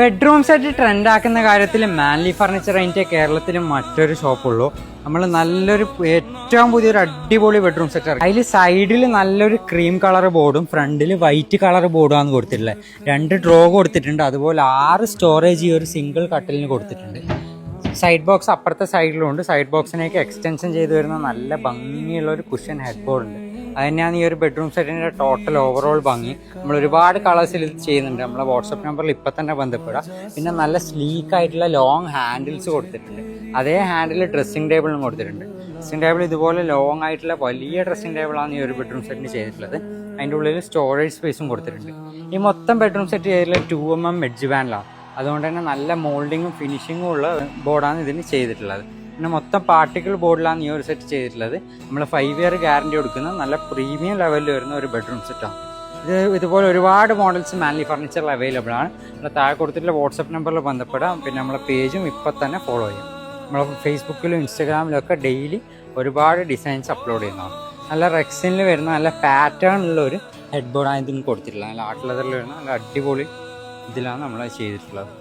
Bedroom set trend ആക്കുന്ന കാര്യത്തിൽ Manley furniture അതിൻ്റെ കേരളത്തിൽ മറ്റൊരു ഷോപ്പുള്ളൂ. നമ്മൾ നല്ലൊരു ഏറ്റവും പുതിയൊരു അടിപൊളി ബെഡ്റൂം സെറ്റ് അതിൽ സൈഡിൽ നല്ലൊരു ക്രീം കളർ ബോർഡും ഫ്രണ്ടിൽ വൈറ്റ് കളർ ബോർഡുമാണ് കൊടുത്തിട്ടുള്ളത്. 2 ഡ്രോ കൊടുത്തിട്ടുണ്ട്. അതുപോലെ 6 സ്റ്റോറേജ് ഈ ഒരു സിംഗിൾ കട്ടിലിന് കൊടുത്തിട്ടുണ്ട്. സൈഡ് ബോക്സ് അപ്പുറത്തെ സൈഡിലും ഉണ്ട്. സൈഡ് ബോക്സിനേക്ക് എക്സ്റ്റൻഷൻ ചെയ്ത് വരുന്ന നല്ല ഭംഗിയുള്ള ഒരു കുഷൻ ഹെഡ് ബോർഡ് ഉണ്ട്. അത് തന്നെയാണ് ഈ ഒരു ബെഡ്റൂം സെറ്റിൻ്റെ ടോട്ടൽ ഓവറോൾ ഭംഗി. നമ്മൾ ഒരുപാട് കളേഴ്സിൽ ഇത് ചെയ്യുന്നുണ്ട്. നമ്മളെ വാട്സപ്പ് നമ്പറിൽ ഇപ്പം തന്നെ ബന്ധപ്പെടാം. പിന്നെ നല്ല സ്ലീക്ക് ആയിട്ടുള്ള ലോങ് ഹാൻഡിൽസ് കൊടുത്തിട്ടുണ്ട്. അതേ ഹാൻഡിൽ ഡ്രസ്സിംഗ് ടേബിളും കൊടുത്തിട്ടുണ്ട്. ഡ്രസ്സിംഗ് ടേബിൾ ഇതുപോലെ ലോങ് ആയിട്ടുള്ള വലിയ ഡ്രസ്സിംഗ് ടേബിളാണ് ഈ ഒരു ബെഡ്റൂം സെറ്റിന് ചെയ്തിട്ടുള്ളത്. അതിൻ്റെ ഉള്ളിൽ സ്റ്റോറേജ് സ്പേസും കൊടുത്തിട്ടുണ്ട്. ഈ മൊത്തം ബെഡ്റൂം സെറ്റ് ചെയ്തിട്ടുള്ള 2mm എഡ്ജ് പാനലാണ്. അതുകൊണ്ട് തന്നെ നല്ല മോൾഡിങ്ങും ഫിനിഷിങ്ങും ഉള്ള ബോർഡാണ് ഇതിന് ചെയ്തിട്ടുള്ളത്. പിന്നെ മൊത്തം പാർട്ടിക്കിൾ ബോർഡിലാണ് ഈ ഒരു സെറ്റ് ചെയ്തിട്ടുള്ളത്. നമ്മൾ 5 ഇയർ ഗ്യാരണ്ടി കൊടുക്കുന്ന നല്ല പ്രീമിയം ലെവലിൽ വരുന്ന ഒരു ബെഡ്റൂം സെറ്റാണ് ഇത്. ഇതുപോലെ ഒരുപാട് മോഡൽസ് മാൻലി ഫർണിച്ചറിൽ അവൈലബിൾ ആണ്. നമ്മൾ താഴെ കൊടുത്തിട്ടുള്ള വാട്സപ്പ് നമ്പറിൽ ബന്ധപ്പെടാം. പിന്നെ നമ്മളെ പേജും ഇപ്പം തന്നെ ഫോളോ ചെയ്യാം. നമ്മൾ ഫേസ്ബുക്കിലും ഇൻസ്റ്റാഗ്രാമിലും ഒക്കെ ഡെയിലി ഒരുപാട് ഡിസൈൻസ് അപ്ലോഡ് ചെയ്യുന്നതാണ്. നല്ല റെക്സിനിൽ വരുന്ന നല്ല പാറ്റേൺ ഉള്ള ഒരു ഹെഡ് ബോർഡാണ് ഇതിന് കൊടുത്തിട്ടുള്ളത്. നല്ല ആർട്ട് ലെതറിൽ വരുന്ന നല്ല അടിപൊളി ഇതിലാണ് നമ്മൾ ചെയ്തിട്ടുള്ളത്.